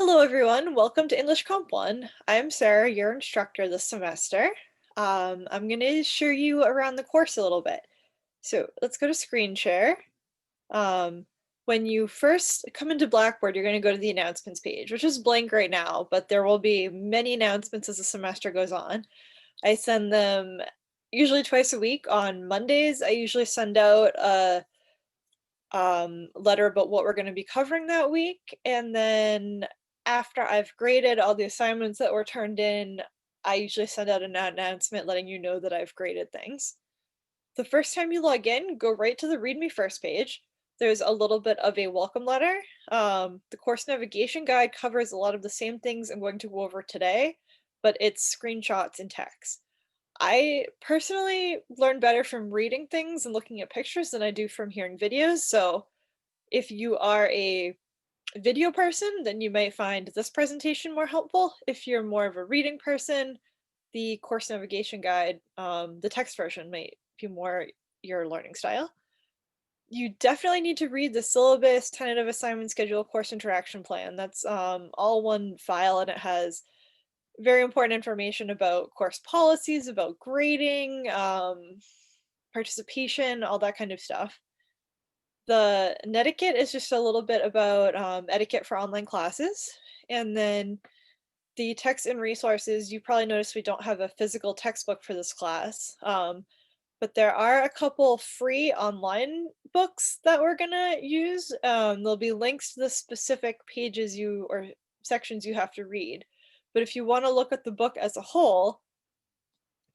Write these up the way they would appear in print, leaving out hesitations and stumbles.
Hello, everyone. Welcome to English Comp 1. I'm Sarah, your instructor this semester. I'm going to show you around the course a little bit. So let's go to screen share. Um, when you first come into Blackboard, you're going to go to the announcements page, which is blank right now, but there will be many announcements as the semester goes on. I send them usually twice a week. On Mondays, I usually send out a letter about what we're going to be covering that week. And then after I've graded all the assignments that were turned in, I usually send out an announcement letting you know that I've graded things. The first time you log in, go right to the Read Me First page. There's a little bit of a welcome letter. The course navigation guide covers a lot of the same things I'm going to go over today, but it's screenshots and text. I personally learn better from reading things and looking at pictures than I do from hearing videos, so if you are a video person, then you might find this presentation more helpful. If you're more of a reading person, the course navigation guide, the text version might be more your learning style. You definitely need to read the syllabus, tentative assignment schedule, course interaction plan. That's all one file, and it has very important information about course policies, about grading, participation, all that kind of stuff. The netiquette is just a little bit about etiquette for online classes. And then the text and resources, you probably noticed we don't have a physical textbook for this class. But there are a couple free online books that we're gonna use. There'll be links to the specific pages you or sections you have to read. But if you want to look at the book as a whole,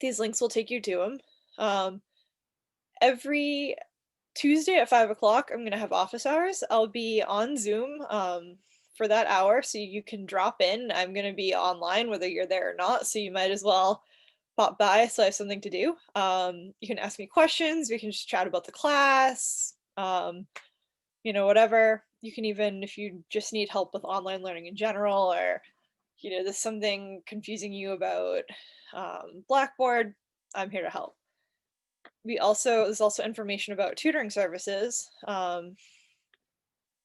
these links will take you to them. Every Tuesday at 5 o'clock, I'm gonna have office hours. I'll be on Zoom for that hour, so you can drop in. I'm gonna be online whether you're there or not, so you might as well pop by so I have something to do. You can ask me questions, we can just chat about the class, whatever. You can even, if you just need help with online learning in general, or there's something confusing you about Blackboard, I'm here to help. There's also information about tutoring services.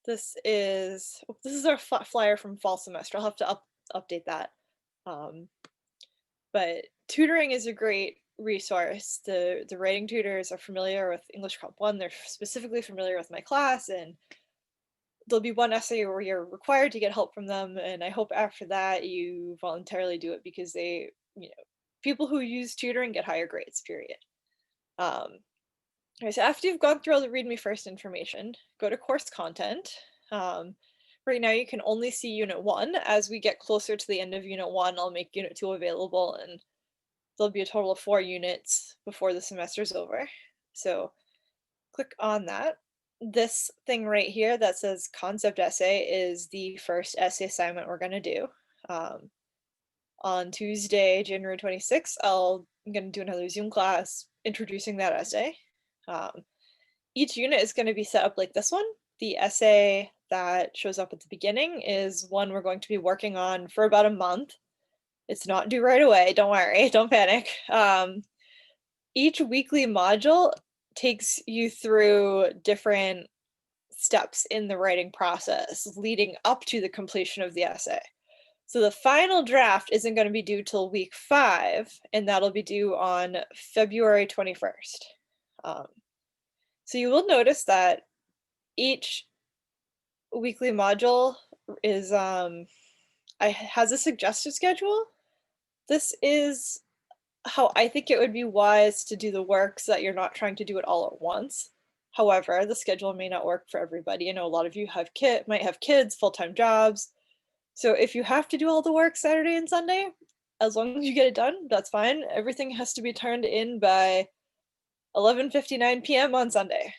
This is our flyer from fall semester. I'll have to update that. Um, but tutoring is a great resource. The writing tutors are familiar with English Comp 1. They're specifically familiar with my class, and there'll be one essay where you're required to get help from them, and I hope after that you voluntarily do it because people who use tutoring get higher grades, period. Um, Okay, so after you've gone through all the read me first information, go to course content. Right now you can only see unit 1. As we get closer to the end of unit 1, I'll make unit 2 available, and there'll be a total of 4 units before the semester's over. So click on that. This thing right here that says concept essay is the first essay assignment we're going to do. On Tuesday, January 26th, I'm going to do another Zoom class introducing that essay. Each unit is going to be set up like this one. The essay that shows up at the beginning is one we're going to be working on for about a month. It's not due right away, don't worry, don't panic. Each weekly module takes you through different steps in the writing process leading up to the completion of the essay. So the final draft isn't going to be due till week 5, and that'll be due on February 21st. So you will notice that each weekly module has a suggested schedule. This is how I think it would be wise to do the work so that you're not trying to do it all at once. However, the schedule may not work for everybody. I know a lot of you might have kids, full-time jobs. So if you have to do all the work Saturday and Sunday, as long as you get it done, that's fine. Everything has to be turned in by 11:59 p.m. on Sunday.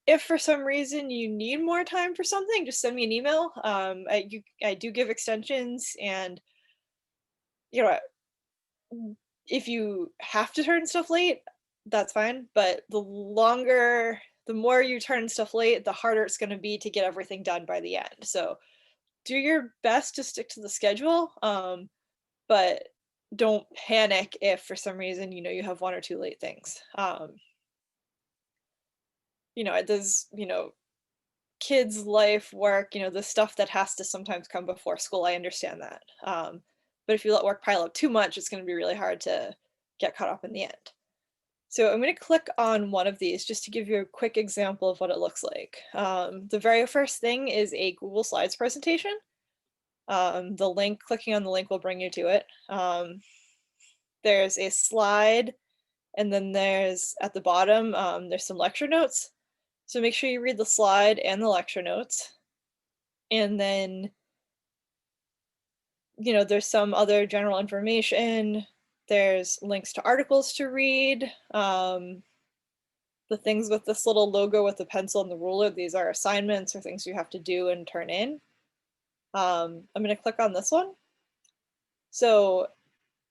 If for some reason you need more time for something, just send me an email. I do give extensions, and you know, if you have to turn stuff late, that's fine. But the more you turn stuff late, the harder it's going to be to get everything done by the end. So do your best to stick to the schedule, but don't panic if for some reason you have 1 or 2 late things. It does, kids' life, work, the stuff that has to sometimes come before school, I understand that. But if you let work pile up too much, it's gonna be really hard to get caught up in the end. So I'm gonna click on one of these just to give you a quick example of what it looks like. The very first thing is a Google Slides presentation. Clicking on the link will bring you to it. There's a slide, and then there's at the bottom, there's some lecture notes. So make sure you read the slide and the lecture notes. And then, there's some other general information. There's links to articles to read. The things with this little logo with the pencil and the ruler, these are assignments or things you have to do and turn in. I'm going to click on this one. So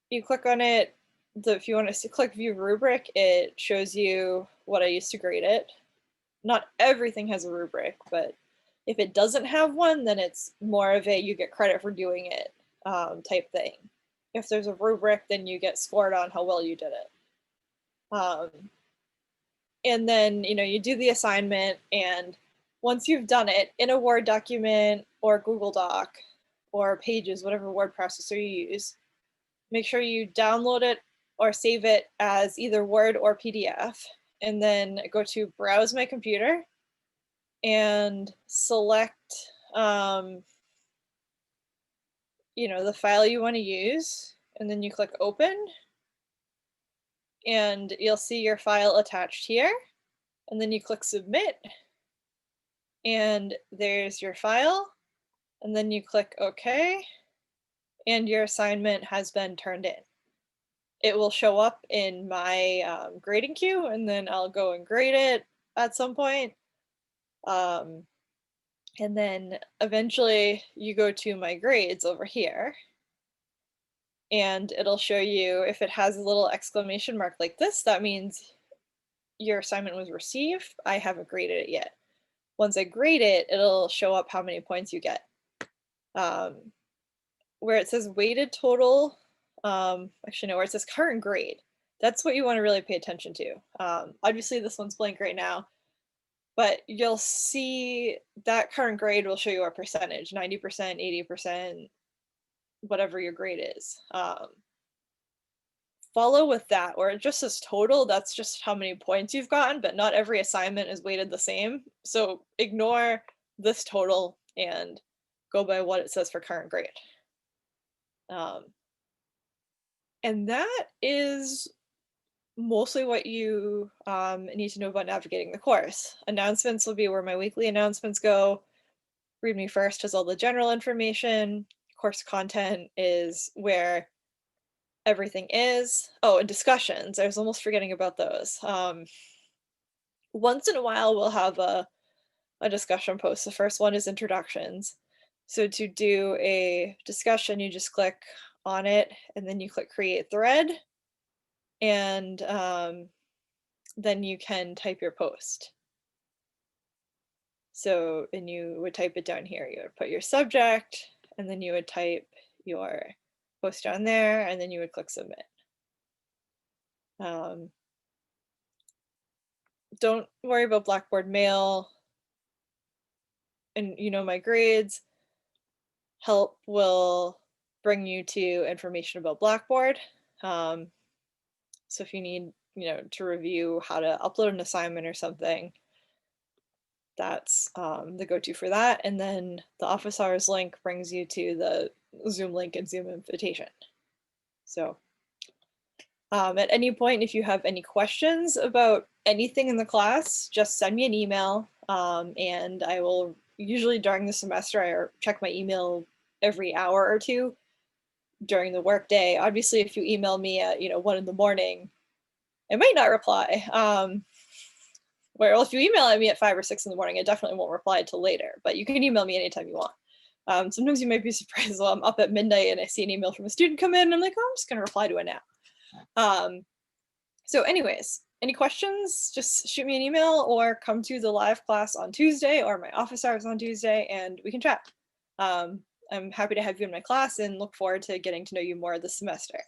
you click on it. If you want to click View Rubric, it shows you what I used to grade it. Not everything has a rubric, but if it doesn't have one, then it's more of a you get credit for doing it type thing. If there's a rubric, then you get scored on how well you did it. And then, you do the assignment, and once you've done it in a Word document or Google Doc or Pages, whatever word processor you use, make sure you download it or save it as either Word or PDF, and then go to Browse My Computer and select, the file you want to use, and then you click Open, and you'll see your file attached here, and then you click Submit, and there's your file, and then you click OK, and your assignment has been turned in. It will show up in my grading queue, and then I'll go and grade it at some point. And then eventually you go to my grades over here, and it'll show you if it has a little exclamation mark like this, that means your assignment was received. I haven't graded it yet. Once I grade it, it'll show up how many points you get. Where it says weighted total, actually no, where it says current grade, that's what you want to really pay attention to. Obviously this one's blank right now, but you'll see that current grade will show you a percentage, 90%, 80%, whatever your grade is. Follow with that, where it just says total, that's just how many points you've gotten, but not every assignment is weighted the same. So ignore this total and go by what it says for current grade. And that is mostly what you need to know about navigating the course. Announcements will be where my weekly announcements go. Read Me First has all the general information. Course content is where everything is. Oh, and discussions. I was almost forgetting about those. Once in a while, we'll have a discussion post. The first one is introductions. So to do a discussion, you just click on it, and then you click Create Thread, and then you can type your post. So, and you would type it down here. You would put your subject, and then you would type your post down there, and then you would click Submit. Don't worry about Blackboard Mail and my grades. Help will bring you to information about Blackboard. So if you need to review how to upload an assignment or something, that's the go-to for that. And then the office hours link brings you to the Zoom link and Zoom invitation. So at any point, if you have any questions about anything in the class, just send me an email, and I will, usually during the semester, I check my email every hour or two during the workday. Obviously, if you email me at 1 in the morning, I might not reply. Well, if you email at me at 5 or 6 in the morning, I definitely won't reply till later, but you can email me anytime you want. Sometimes you might be surprised while I'm up at midnight and I see an email from a student come in, and I'm like, oh, I'm just going to reply to it now. So anyways, any questions, just shoot me an email or come to the live class on Tuesday or my office hours on Tuesday, and we can chat. I'm happy to have you in my class and look forward to getting to know you more this semester.